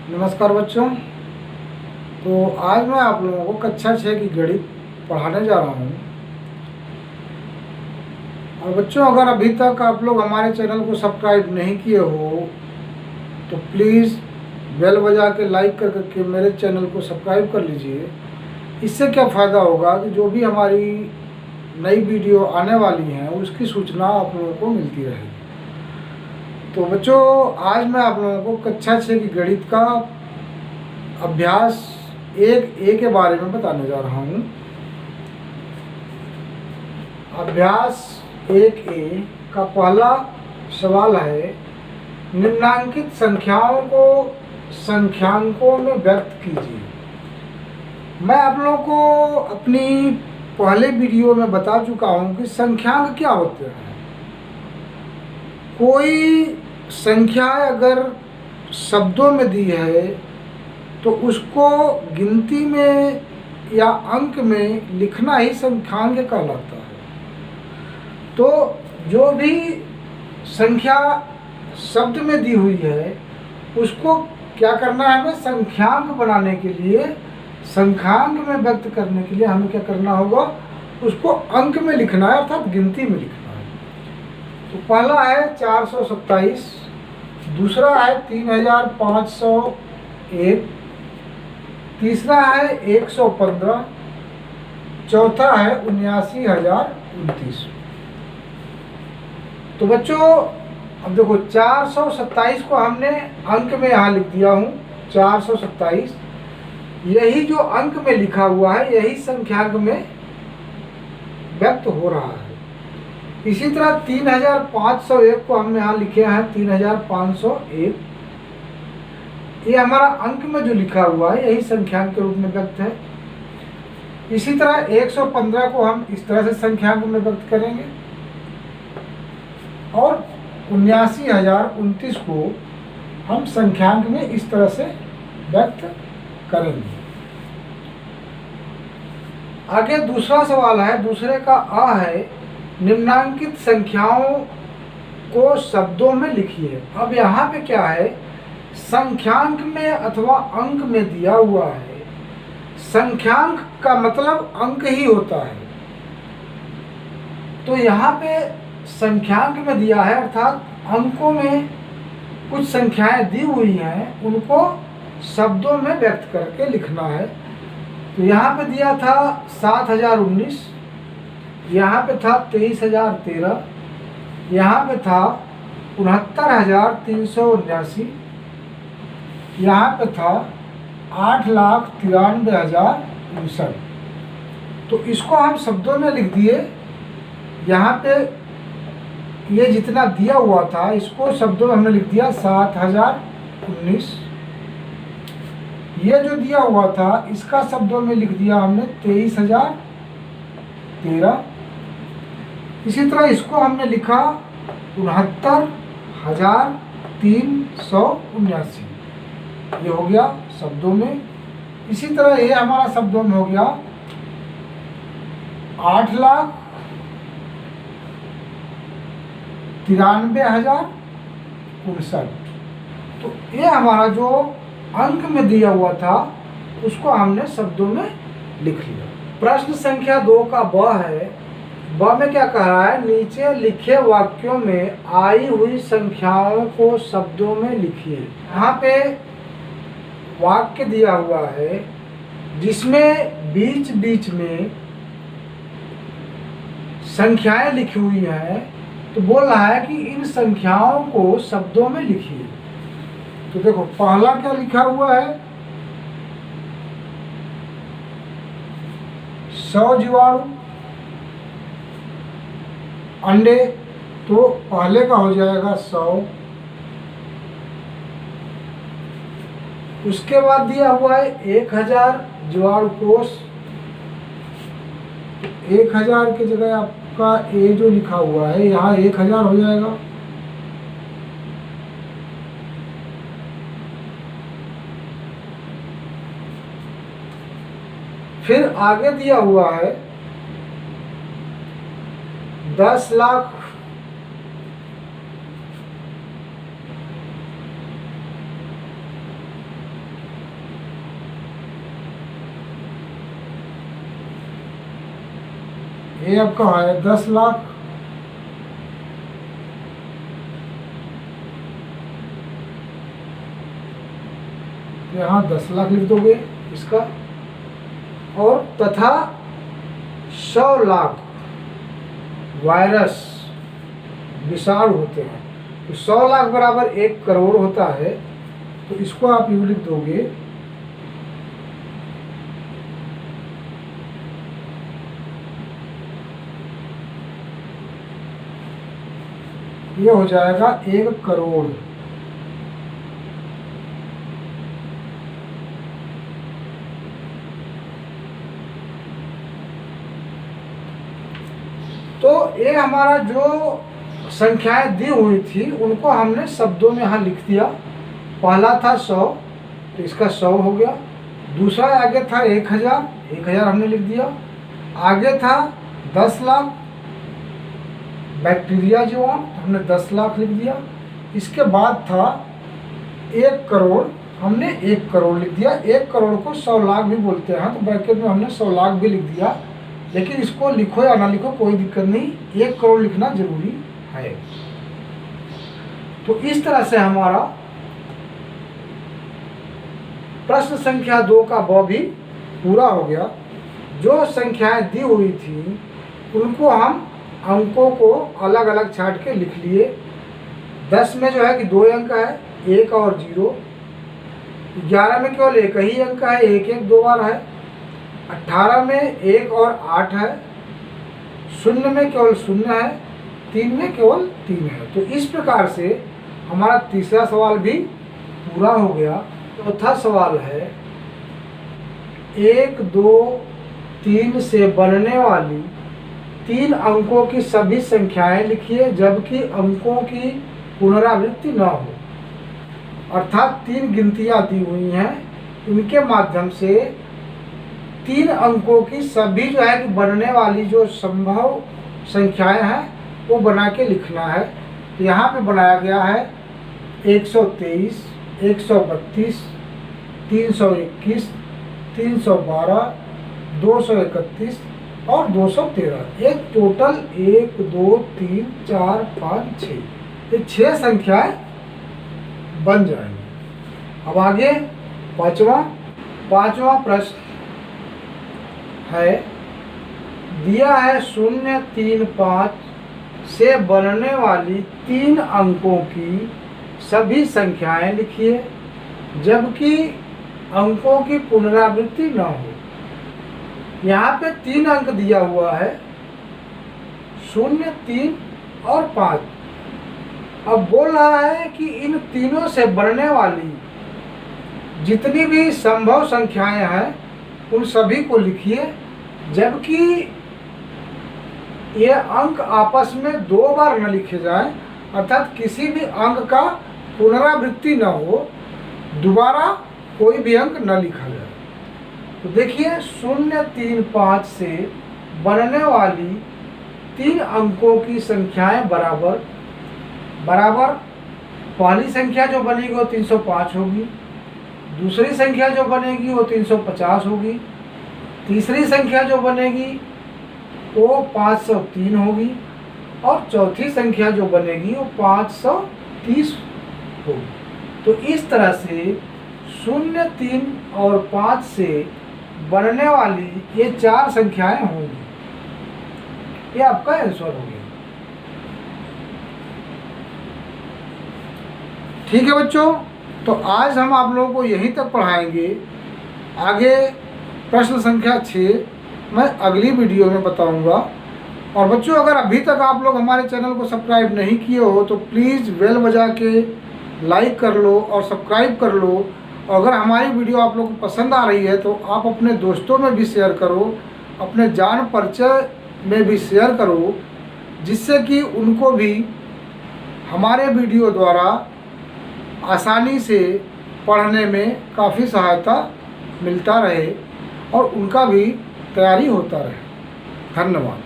नमस्कार बच्चों। तो आज मैं आप लोगों को कक्षा 6 की गणित पढ़ाने जा रहा हूँ। और बच्चों, अगर अभी तक आप लोग हमारे चैनल को सब्सक्राइब नहीं किए हो तो प्लीज़ बेल बजा के लाइक करके मेरे चैनल को सब्सक्राइब कर लीजिए। इससे क्या फ़ायदा होगा कि जो भी हमारी नई वीडियो आने वाली हैं उसकी सूचना आप लोगों को मिलती रहेगी। तो बच्चों, आज मैं आप लोगों को कक्षा 6 की गणित का अभ्यास 1A के बारे में बताने जा रहा हूँ। अभ्यास 1A का पहला सवाल है, निम्नांकित संख्याओं को संख्यांकों में व्यक्त कीजिए। मैं आप लोगों को अपनी पहले वीडियो में बता चुका हूँ कि संख्यांक क्या होते हैं। कोई संख्या अगर शब्दों में दी है तो उसको गिनती में या अंक में लिखना ही संख्यांक कहलाता है। तो जो भी संख्या शब्द में दी हुई है उसको क्या करना है, हमें संख्यांक बनाने के लिए, संख्यांक में व्यक्त करने के लिए हमें क्या करना होगा, उसको अंक में लिखना है, अर्थात गिनती में लिखना है। तो पहला है 427, दूसरा है 3501, तीसरा है 115, चौथा है 79,029। तो बच्चों, अब देखो 427 को हमने अंक में यहाँ लिख दिया हूँ। 427 यही जो अंक में लिखा हुआ है यही संख्यांक में व्यक्त हो रहा है। इसी तरह 3501 को हमने यहाँ लिखे हैं 3501, ये हमारा अंक में जो लिखा हुआ है यही संख्यांक के रूप में व्यक्त है। इसी तरह 115 को हम इस तरह से संख्यांक में व्यक्त करेंगे और 79,029 को हम संख्यांक में इस तरह से व्यक्त करेंगे। आगे दूसरा सवाल है, दूसरे का अ है, निम्नांकित संख्याओं को शब्दों में लिखिए। अब यहाँ पे क्या है, संख्यांक में अथवा अंक में दिया हुआ है। संख्यांक का मतलब अंक ही होता है। तो यहाँ पे संख्यांक में दिया है, अर्थात अंकों में कुछ संख्याएं दी हुई हैं, उनको शब्दों में व्यक्त करके लिखना है। तो यहाँ पे दिया था 7,019, यहाँ पे था 23,013, यहाँ पे था 69,379, यहाँ पे था 8,93,059। तो इसको हम शब्दों में लिख दिए। यहाँ पे ये जितना दिया हुआ था इसको शब्दों में हमने लिख दिया 7,019। ये जो दिया हुआ था इसका शब्दों में लिख दिया हमने 23,013। इसी तरह इसको हमने लिखा 69,379, ये हो गया शब्दों में। इसी तरह ये हमारा शब्दों में हो गया 8,93,059। तो ये हमारा जो अंक में दिया हुआ था उसको हमने शब्दों में लिख लिया। प्रश्न संख्या 2 का ब है। ब में क्या कह रहा है, नीचे लिखे वाक्यों में आई हुई संख्याओं को शब्दों में लिखिए। यहाँ पे वाक्य दिया हुआ है जिसमें बीच बीच में संख्याएं लिखी हुई हैं। तो बोल रहा है कि इन संख्याओं को शब्दों में लिखिए। तो देखो पहला क्या लिखा हुआ है, 100 जीवाणु अंडे। तो पहले का हो जाएगा 100। उसके बाद दिया हुआ है 1,000 जीवाणु कोष। 1,000 की जगह आपका ए जो लिखा हुआ है यहाँ 1,000 हो जाएगा। फिर आगे दिया हुआ है 10 लाख ये आपका है 10 लाख, यहाँ 10 लाख लिख दोगे इसका, और तथा 100 लाख वायरस विषाणु होते हैं। तो 100 लाख बराबर 1 करोड़ होता है, तो इसको आप यूँ लिख दोगे, ये हो जाएगा 1 करोड़। तो ये हमारा जो संख्याएं दी हुई थी उनको हमने शब्दों में यहाँ लिख दिया। पहला था 100, तो इसका 100 हो गया। दूसरा आगे था 1000, 1000 हमने लिख दिया। आगे था 10 लाख बैक्टीरिया जीवाणु, हमने 10 लाख लिख दिया। इसके बाद था 1 करोड़, हमने 1 करोड़ लिख दिया। 1 करोड़ को 100 लाख भी बोलते हैं, तो ब्रैकेट में हमने 100 लाख भी लिख दिया। लेकिन इसको लिखो या ना लिखो कोई दिक्कत नहीं, 1 करोड़ लिखना जरूरी है। तो इस तरह से हमारा प्रश्न संख्या 2 का ब भी पूरा हो गया। जो संख्याएं दी हुई थी उनको हम अंकों को अलग अलग छाट के लिख लिए। 10 में जो है कि 2 अंक है, 1 और 0। 11 में केवल 1 ही अंक है, 1 1 2 बार है। 18 में 1 और 8 है। 0 में केवल 0 है। 3 में केवल 3 है। तो इस प्रकार से हमारा तीसरा सवाल भी पूरा हो गया। चौथा सवाल है 1 2 3 से बनने वाली 3 अंकों की सभी संख्याएं लिखिए जबकि अंकों की पुनरावृत्ति न हो। अर्थात 3 गिनतियां दी हुई हैं, इनके माध्यम से 3 अंकों की सभी जो है कि बनने वाली जो संभव संख्याएं हैं वो बना के लिखना है। तो यहाँ पे बनाया गया है 123, 132, 321, 312, 231 और 213। एक टोटल 1 2 3 4 5 6, ये 6 संख्याएं बन जाएंगी। अब आगे पांचवा प्रश्न है, दिया है 0 3 5 से बनने वाली 3 अंकों की सभी संख्याएं लिखिए जबकि अंकों की पुनरावृत्ति न हो। यहाँ पे 3 अंक दिया हुआ है, 0 3 और 5। अब बोल रहा है कि इन तीनों से बनने वाली जितनी भी संभव संख्याएं हैं उन सभी को लिखिए जबकि ये अंक आपस में 2 बार न लिखे जाएं, अर्थात किसी भी अंक का पुनरावृत्ति न हो, दोबारा कोई भी अंक न लिखा जाए। तो देखिए 0 3 5 से बनने वाली 3 अंकों की संख्याएं बराबर पहली संख्या जो बनेगी वो 305 होगी, दूसरी संख्या जो बनेगी वो 350 होगी, तीसरी संख्या जो बनेगी वो 503 होगी और चौथी संख्या जो बनेगी वो 530 होगी। तो इस तरह से 0 3 और 5 से बनने वाली ये 4 संख्याएं होंगी। ये आपका आंसर हो गया। ठीक है बच्चों, तो आज हम आप लोगों को यहीं तक पढ़ाएंगे। आगे प्रश्न संख्या 6 मैं अगली वीडियो में बताऊंगा। और बच्चों, अगर अभी तक आप लोग हमारे चैनल को सब्सक्राइब नहीं किए हो तो प्लीज़ बेल बजा के लाइक कर लो और सब्सक्राइब कर लो। और अगर हमारी वीडियो आप लोग को पसंद आ रही है तो आप अपने दोस्तों में भी शेयर करो, अपने जान परिचय में भी शेयर करो, जिससे कि उनको भी हमारे वीडियो द्वारा आसानी से पढ़ने में काफ़ी सहायता मिलता रहे और उनका भी तैयारी होता रहे। धन्यवाद।